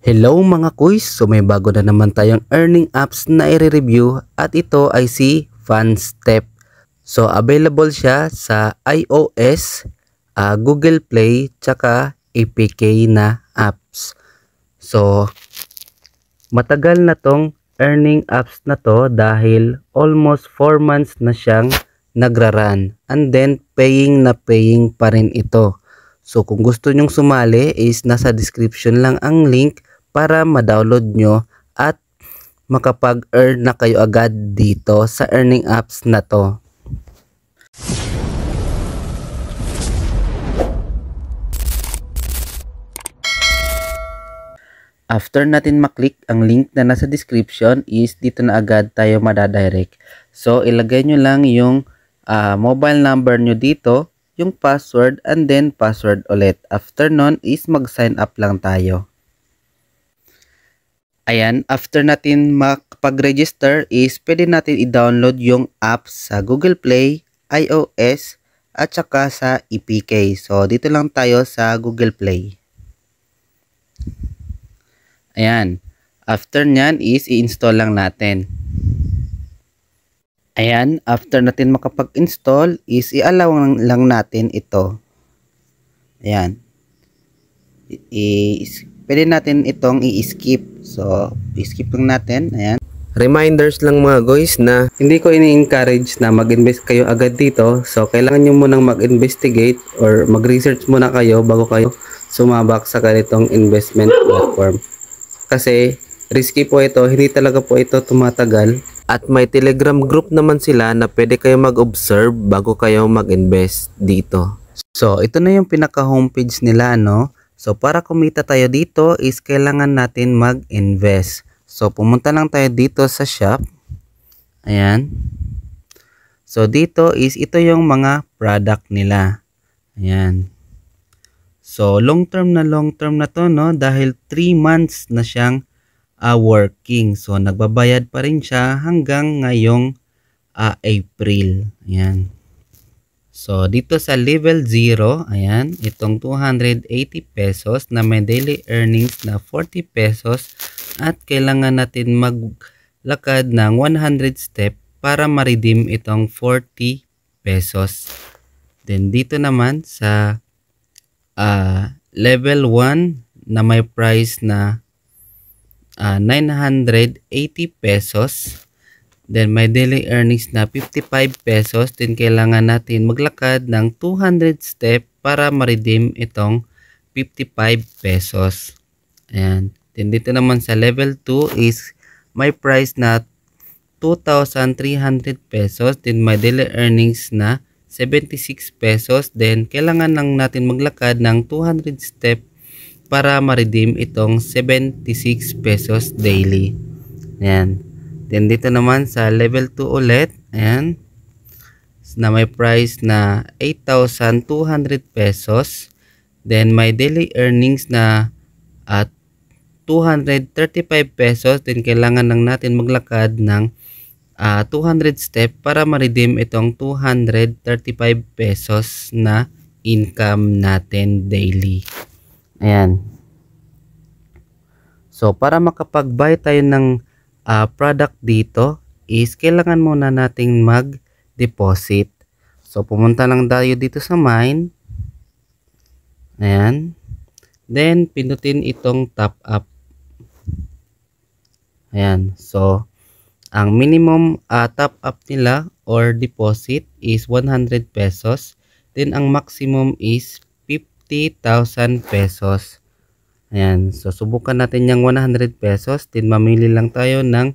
Hello mga kuys! So may bago na naman tayong earning apps na i-review at ito ay si FunStep. So available siya sa iOS, Google Play, tsaka APK na apps. So matagal na tong earning apps na to dahil almost 4 months na siyang nagraran. And then paying na paying pa rin ito. So kung gusto nyong sumali is nasa description lang ang link para ma-download nyo at makapag-earn na kayo agad dito sa earning apps na to. After natin maklik ang link na nasa description is dito na agad tayo madadirect. So ilagay nyo lang yung mobile number nyo dito, yung password and then password ulit. After nun is mag-sign up lang tayo. Ayan, after natin makapag-register is pwede natin i-download yung apps sa Google Play, iOS, at saka sa APK. So, dito lang tayo sa Google Play. Ayan, after nyan is i-install lang natin. Ayan, after natin makapag-install is i-allow lang natin ito. Ayan. Pwede natin itong i-skip. So, i-skip lang natin. Ayan. Reminders lang mga guys na hindi ko ini-encourage na mag-invest kayo agad dito. So, kailangan nyo munang mag-investigate or mag-research muna kayo bago kayo sumabak sa ganitong investment platform. Kasi, risky po ito. Hindi talaga po ito tumatagal. At may Telegram group naman sila na pwede kayo mag-observe bago kayo mag-invest dito. So, ito na yung pinaka-homepage nila, no? So, para kumita tayo dito is kailangan natin mag-invest. So, pumunta lang tayo dito sa shop. Ayan. So, dito is ito yung mga product nila. Ayan. So, long term na to, no? Dahil 3 months na siyang working. So, nagbabayad pa rin siya hanggang ngayong April. Ayan. So, dito sa level 0, ayan, itong 280 pesos na may daily earnings na 40 pesos at kailangan natin maglakad ng 100 step para ma-redeem itong 40 pesos. Then, dito naman sa level 1 na may price na 980 pesos. Then may daily earnings na 55 pesos. Then kailangan natin maglakad ng 200 step para ma-redeem itong 55 pesos. Ayan. Then dito naman sa level 2 is may price na 2,300 pesos. Then may daily earnings na 76 pesos. Then kailangan lang natin maglakad ng 200 step para ma-redeem itong 76 pesos daily. Ayan. Then dito naman sa level 2 ulit, ayan, na may price na 8,200 pesos. Then may daily earnings na 235 pesos. Then kailangan lang natin maglakad ng 200 step para ma-redeem itong 235 pesos na income natin daily. Ayan. So para makapag-buy tayo ng product dito is kailangan muna nating mag-deposit. So pumunta lang tayo dito sa mine. Ayan. Then pindutin itong top up. Ayan. So ang minimum top up nila or deposit is 100 pesos. Then ang maximum is 50,000 pesos. Ayan, so subukan natin yung 100 pesos. Then mamili lang tayo ng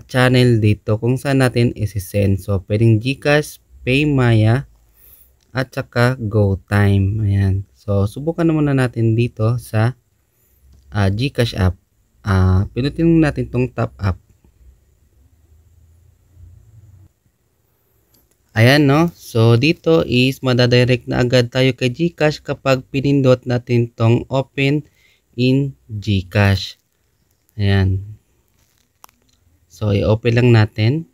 channel dito kung saan natin isi-send. So pwedeng GCash, PayMaya, at saka GoTime. Ayan, so subukan na muna natin dito sa GCash app. Pinutin natin tong top up. Ayan, no? So dito is madadirect na agad tayo kay GCash kapag pinindot natin tong open in GCash. Ayan. So, i-open lang natin.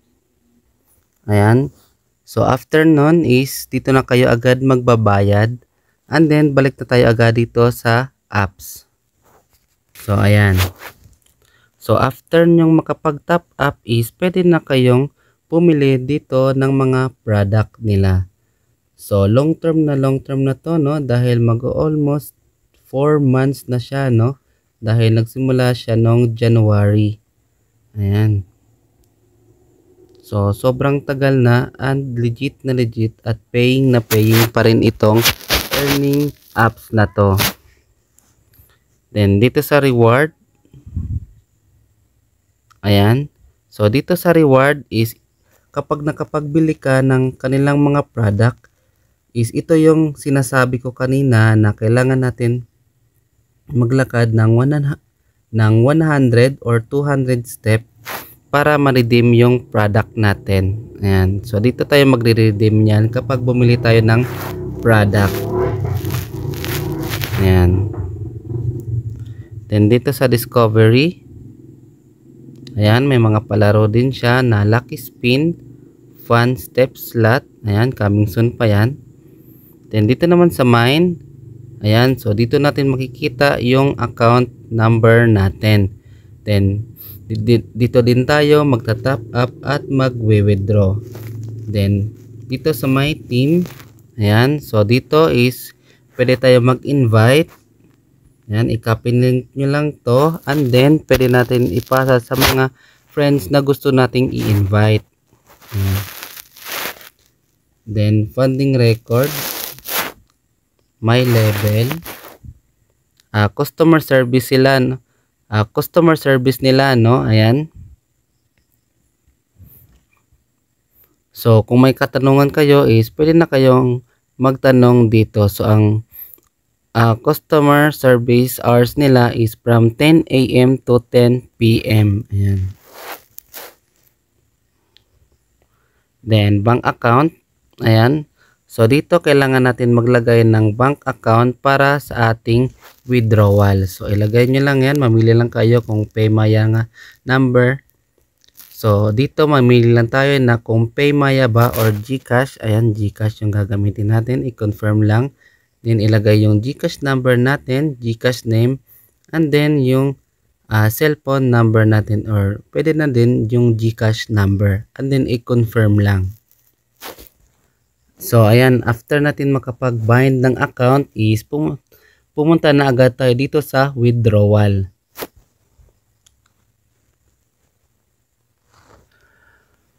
Ayan. So, after nun is dito na kayo agad magbabayad. And then, balik na tayo agad dito sa apps. So ayan. So after nyong makapag-top up is pwede na kayong pumili dito ng mga product nila. So long term na to, no, dahil mag-almost 4 months na siya, no, dahil nagsimula siya noong January. Ayan. So sobrang tagal na and legit at paying na paying pa rin itong earning apps na to. Then dito sa reward, ayan. So dito sa reward is kapag nakapagbili ka ng kanilang mga product, is ito yung sinasabi ko kanina na kailangan natin maglakad ng 100 or 200 step para ma-redeem yung product natin. Ayan. So dito tayo magre-redeem yan kapag bumili tayo ng product. Ayan. Then dito sa discovery, ayan, may mga palaro din siya na lucky spin, fun step slot. Ayan, coming soon pa yan. Then dito naman sa mine, ayan, so dito natin makikita yung account number natin. Then dito din tayo magta-top up at magwe-withdraw. Then dito sa my team, ayan, so dito is pwede tayo mag-invite. Ayan, i-copy link nyo lang to and then pwede natin ipasa sa mga friends na gusto nating i-invite. Then funding record, my level, customer service sila, no? Customer service nila, no? Ayan. So kung may katanungan kayo is pwede na kayong magtanong dito. So ang customer service hours nila is from 10 AM to 10 PM. Ayan. Then bank account, ayan. So dito kailangan natin maglagay ng bank account para sa ating withdrawal. So ilagay nyo lang yan, mamili lang kayo kung Paymaya nga number. So dito mamili lang tayo na kung Paymaya ba or GCash. Ayan, GCash yung gagamitin natin, i-confirm lang. Then ilagay yung GCash number natin, GCash name, and then yung cellphone number natin, or pwede na din yung GCash number, and then i-confirm lang. So ayan, after natin makapag-bind ng account is pumunta na agad tayo dito sa withdrawal.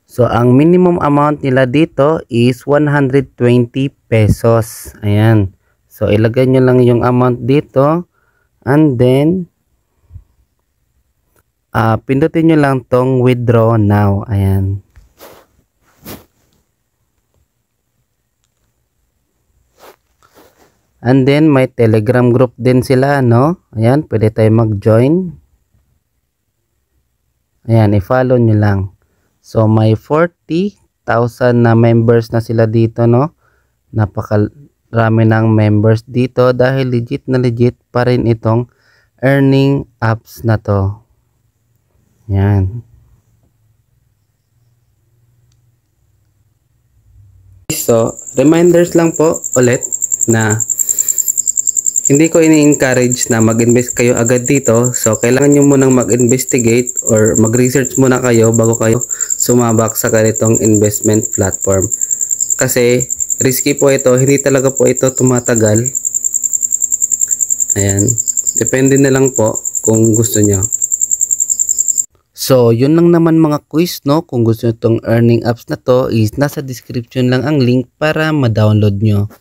So ang minimum amount nila dito is 120 pesos. Ayan. So ilagay nyo lang yung amount dito and then pindutin nyo lang tong withdraw now. Ayan. And then may Telegram group din sila, no? Ayan, pwede tayo mag-join. Ayan, i-follow nyo lang. So may 40,000 na members na sila dito, no? Napakarami ng members dito dahil legit pa rin itong earning apps na to. Ayan. So, reminders lang po ulit na hindi ko ini-encourage na mag-invest kayo agad dito. So, kailangan nyo munang mag-investigate or mag-research muna kayo bago kayo sumabak sa ganitong investment platform. Kasi, risky po ito. Hindi talaga po ito tumatagal. Ayan. Depende na lang po kung gusto nyo. So, yun lang naman mga quiz, no? Kung gusto nyo itong earning apps na to is nasa description lang ang link para ma-download nyo.